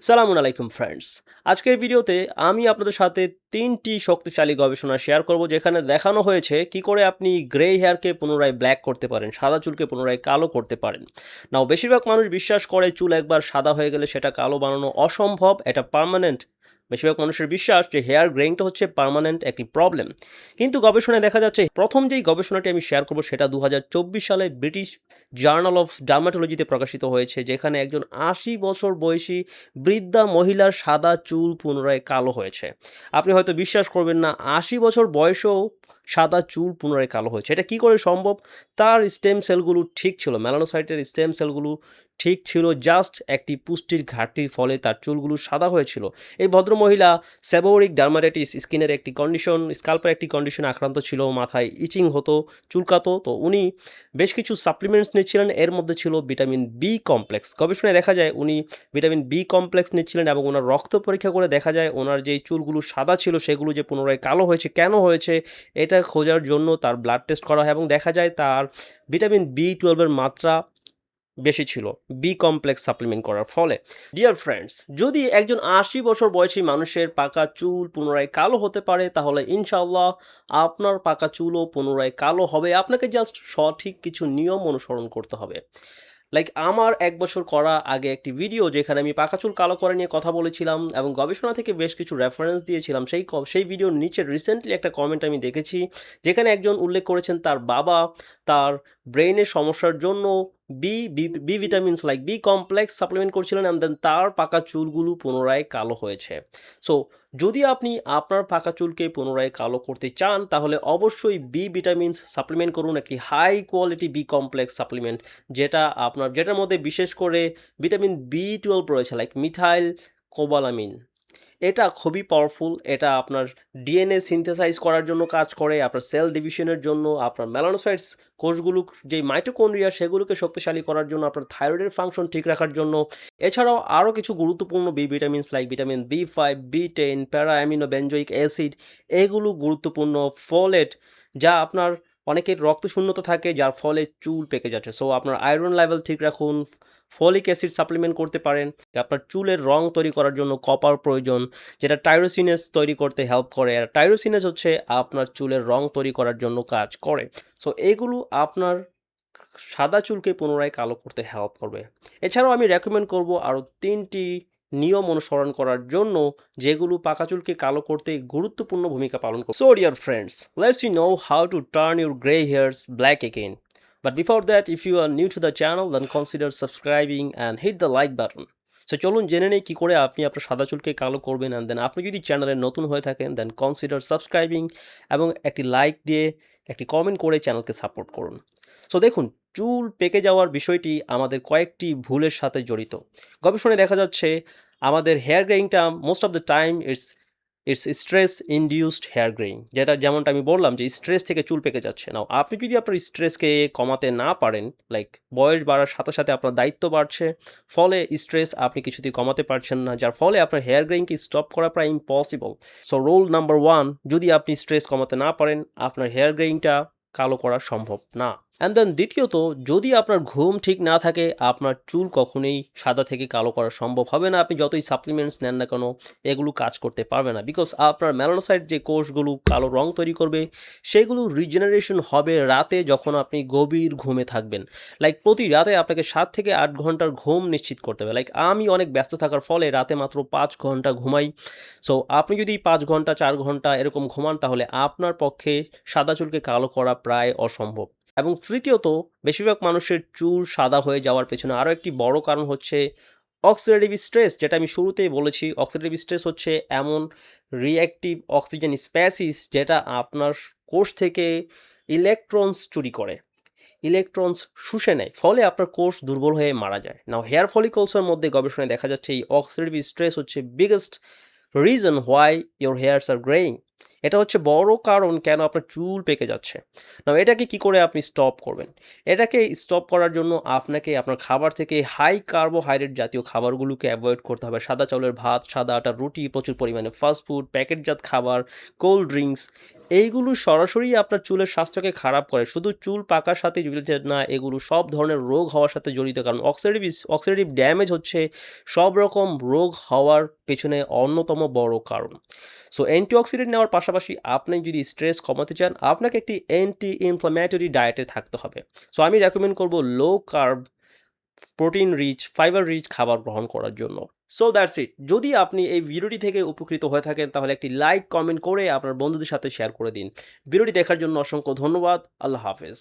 সালামুন আলাইকুম ফ্রেন্ডস। আজকের ভিডিওতে আমি আপনাদের সাথে ৩টি শক্তিশালী গবেষণা শেয়ার করব যেখানে দেখানো হয়েছে কি করে আপনি গ্রে হেয়ারকে পুনরায় ব্ল্যাক করতে পারেন, সাদা চুলকে পুনরায় কালো করতে পারেন। নাও বেশিরভাগ মানুষ বিশ্বাস করে চুল একবার সাদা হয়ে গেলে সেটা কালো বানানো অসম্ভব, এটা পার্মানেন্ট। বেশিরভাগ মানুষের বিশ্বাস যে হেয়ার গ্রেইংটা হচ্ছে পার্মানেন্ট একটি প্রবলেম। কিন্তু গবেষণায় দেখা যাচ্ছে প্রথম যেই গবেষণাটি আমি শেয়ার করব সেটা ২০২৪ সালে ব্রিটিশ জার্নাল অফ ডার্মাটোলজিতে প্রকাশিত হয়েছে, যেখানে একজন ৮০ বছর বয়সী বৃদ্ধা মহিলার সাদা চুল পুনরায় কালো হয়েছে। আপনি হয়তো বিশ্বাস করবেন না, ৮০ বছর বয়সেও সাদা চুল পুনরায় কালো হয়েছে। এটা কি করে সম্ভব? তার স্টেম সেলগুলো ঠিক ছিল। মেলানোসাইটের স্টেম সেলগুলো ঠিক ছিল। জাস্ট একটি পুষ্টির ঘাটতির ফলে তার চুলগুলো সাদা হয়েছিল। এই ভদ্রমহিলা সেবোরিক ডার্মাটাইটিস, স্কিনের একটি কন্ডিশন, স্কাল্পের একটি কন্ডিশনে আক্রান্ত ছিল। মাথায় ইচিং হতো, চুলকাতো। তো উনি বেশ কিছু সাপ্লিমেন্টস নিচ্ছিলেন। এর মধ্যে ছিল ভিটামিন বি কমপ্লেক্স। গবেষণায় দেখা যায় উনি ভিটামিন বি কমপ্লেক্স নিচ্ছিলেন এবং উনার রক্ত পরীক্ষা করে দেখা যায় উনার যেই চুলগুলো সাদা ছিল সেগুলো যে পুনরায় কালো হয়েছে, কেন হয়েছে? এটা খোঁজার জন্য তার ব্লাড টেস্ট করা হয় এবং দেখা যায় তার ভিটামিন বি12 এর মাত্রা বেশি ছিল বি কমপ্লেক্স সাপ্লিমেন্ট করার ফলে। ডিয়ার ফ্রেন্ডস, যদি একজন ৮০ বছর বয়সী মানুষের পাকা চুল পুনরায় কালো হতে পারে, তাহলে ইনশাআল্লাহ আপনার পাকা চুলও পুনরায় কালো হবে। আপনাকে জাস্ট সঠিক কিছু নিয়ম অনুসরণ করতে হবে। লাইক আমার ১ বছর করা আগে একটি ভিডিও যেখানে আমি পাকা চুল কালো করা নিয়ে কথা বলেছিলাম এবং গবেষণা থেকে বেশ কিছু রেফারেন্স দিয়েছিলাম। সেই ভিডিওর নিচে রিসেন্টলি একটা কমেন্ট আমি দেখেছি, যেখানে একজন উল্লেখ করেছেন তার বাবা তার ব্রেইনের সমস্যার জন্য B vitamins like B complex supplement করছিলেন অ্যান্ড দেন তার পাকা চুলগুলো পুনরায় কালো হয়েছে। সো যদি আপনি আপনার পাকা চুলকে পুনরায় কালো করতে চান, তাহলে অবশ্যই বি ভিটামিনস সাপ্লিমেন্ট করুন, একটি high quality B complex supplement যেটার মধ্যে বিশেষ করে ভিটামিন বি12 রয়েছে লাইক মিথাইল কোবালামিন। এটা খুবই পাওয়ারফুল। এটা আপনার ডিএনএ সিনথেসাইজ করার জন্য কাজ করে, আপনার সেল ডিভিশনের জন্য, আপনার মেলানোসাইটস কোষগুলো যেই মাইটোকন্ড্রিয়া সেগুলোকে শক্তিশালী করার জন্য, আপনার থাইরয়েডের ফাংশন ঠিক রাখার জন্য। এছাড়াও আরও কিছু গুরুত্বপূর্ণ বি ভিটামিনস লাইক ভিটামিন বি5, বি10, প্যারা অ্যামিনো বেনজোইক অ্যাসিড, এগুলো গুরুত্বপূর্ণ। ফোলেট, যা আপনার অনেকের রক্তশূন্যতা থাকে যার ফলে চুল পেকে যাচ্ছে। সো আপনার আয়রন লেভেল ঠিক রাখুন। ফলিক অ্যাসিড সাপ্লিমেন্ট করতে পারেন। আপনার চুলের রং তৈরি করার জন্য কপার প্রয়োজন, যেটা টাইরোসিনেস তৈরি করতে হেল্প করে। আর টাইরোসিনেস হচ্ছে আপনার চুলের রং তৈরি করার জন্য কাজ করে। সো এগুলো আপনার সাদা চুলকে পুনরায় কালো করতে হেল্প করবে। এছাড়াও আমি রেকমেন্ড করব আরও ৩টি নিয়ম অনুসরণ করার জন্য, যেগুলো পাকা চুলকে কালো করতে গুরুত্বপূর্ণ ভূমিকা পালন করে। So dear friends, let's you know how to turn your grey hairs black again. But before that, if you are new to the channel, then consider subscribing and hit the like button. So চলুন জেনে নেই কী করে আপনি আপনার সাদা চুলকে কালো করবেন, অ্যান্ড দেন আপনি যদি চ্যানেলে নতুন হয়ে থাকেন দেন কনসিডার সাবস্ক্রাইবিং এবং একটি লাইক দিয়ে একটি কমেন্ট করে চ্যানেলকে সাপোর্ট করুন। সো দেখুন, চুল পেকে যাওয়ার বিষয়টি আমাদের কয়েকটি ভুলের সাথে জড়িত। গবেষণায় দেখা যাচ্ছে আমাদের হেয়ার গ্রেইংটা most of the time it's stress induced hair greying, যেমনটা আমি বললাম যে স্ট্রেস থেকে চুল পেকে যাচ্ছে। নাও আপনি যদি আপনার স্ট্রেসকে কমাতে না পারেন, লাইক বয়স বাড়ার সাথে সাথে আপনার দায়িত্ব বাড়ছে, ফলে স্ট্রেস আপনি কিছুতেই কমাতে পারছেন না, যার ফলে আপনার হেয়ার গ্রেইংকে স্টপ করা প্রায় ইম্পসিবল। সো রুল নাম্বার 1, যদি আপনি স্ট্রেস কমাতে না পারেন, আপনার হেয়ার গ্রেইংটা কালো করা সম্ভব না। অ্যান্ড দেন দ্বিতীয়ত, যদি আপনার ঘুম ঠিক না থাকে, আপনার চুল কখনোই সাদা থেকে কালো করা সম্ভব হবে না। আপনি যতই সাপ্লিমেন্টস নেন না কেন, এগুলো কাজ করতে পারবে না। বিকজ আপনার মেলানোসাইট যে কোষগুলো কালো রং তৈরি করবে, সেগুলো রিজেনারেশন হবে রাতে যখন আপনি গভীর ঘুমে থাকবেন। লাইক প্রতি রাতে আপনাকে ৭ থেকে ৮ ঘন্টার ঘুম নিশ্চিত করতে হবে। লাইক আমি অনেক ব্যস্ত থাকার ফলে রাতে মাত্র ৫ ঘন্টা ঘুমাই। সো আপনি যদি ৫ ঘন্টা ৪ ঘন্টা এরকম ঘুমান, তাহলে আপনার পক্ষে সাদা চুলকে কালো করা প্রায় অসম্ভব। এবং তৃতীয়ত, বেশিরভাগ মানুষের চুল সাদা হয়ে যাওয়ার পেছনে আরও একটি বড় কারণ হচ্ছে অক্সিডেটিভ স্ট্রেস, যেটা আমি শুরুতেই বলেছি। অক্সিডেটিভ স্ট্রেস হচ্ছে এমন রিঅ্যাক্টিভ অক্সিজেন স্প্যাসিস যেটা আপনার কোষ থেকে ইলেকট্রনস চুরি করে, ইলেকট্রনস শুষে নেয়, ফলে আপনার কোষ দুর্বল হয়ে মারা যায়। নাও হেয়ার ফলিকলসের মধ্যে গবেষণায় দেখা যাচ্ছে এই অক্সিডেটিভ স্ট্রেস হচ্ছে biggest reason why your hairs are greying. এটা হচ্ছে বড় কারণ কেন আপনার চুল পেকে যাচ্ছে। নাও এটাকে কি করে আপনি স্টপ করবেন? এটাকে স্টপ করার জন্য আপনাকে আপনার খাবার থেকে হাই কার্বোহাইড্রেট জাতীয় খাবারগুলোকে অ্যাভয়েড করতে হবে। সাদা চাউলের ভাত, সাদা আটার রুটি, প্রচুর পরিমাণে ফাস্ট ফুড, প্যাকেটজাত খাবার, কোল্ড ড্রিঙ্কস, এইগুলো সরাসরি আপনার চুলের স্বাস্থ্যকে খারাপ করে। শুধু চুল পাকার সাথে রিলেটেড না, এগুলো সব ধরনের রোগ হওয়ার সাথে জড়িত। কারণ অক্সিডেটিভ ড্যামেজ হচ্ছে সব রকম রোগ হওয়ার পেছনে অন্যতম বড় কারণ। সো অ্যান্টিঅক্সিডেন্ট নেওয়ার পাশাপাশি আপনি যদি স্ট্রেস কমাতে চান, আপনাকে একটি অ্যান্টি ইনফ্ল্যামেটরি ডায়েটে থাকতে হবে। সো আমি রেকমেন্ড করব low carb, protein rich, fibre rich খাবার গ্রহণ করার জন্য। So that's it. যদি আপনি এই ভিডিওটি থেকে উপকৃত হয়ে থাকেন তাহলে একটি লাইক, কমেন্ট করে আপনার বন্ধুদের সাথে শেয়ার করে দিন। ভিডিওটি দেখার জন্য অসংখ্য ধন্যবাদ। আল্লাহ হাফেজ।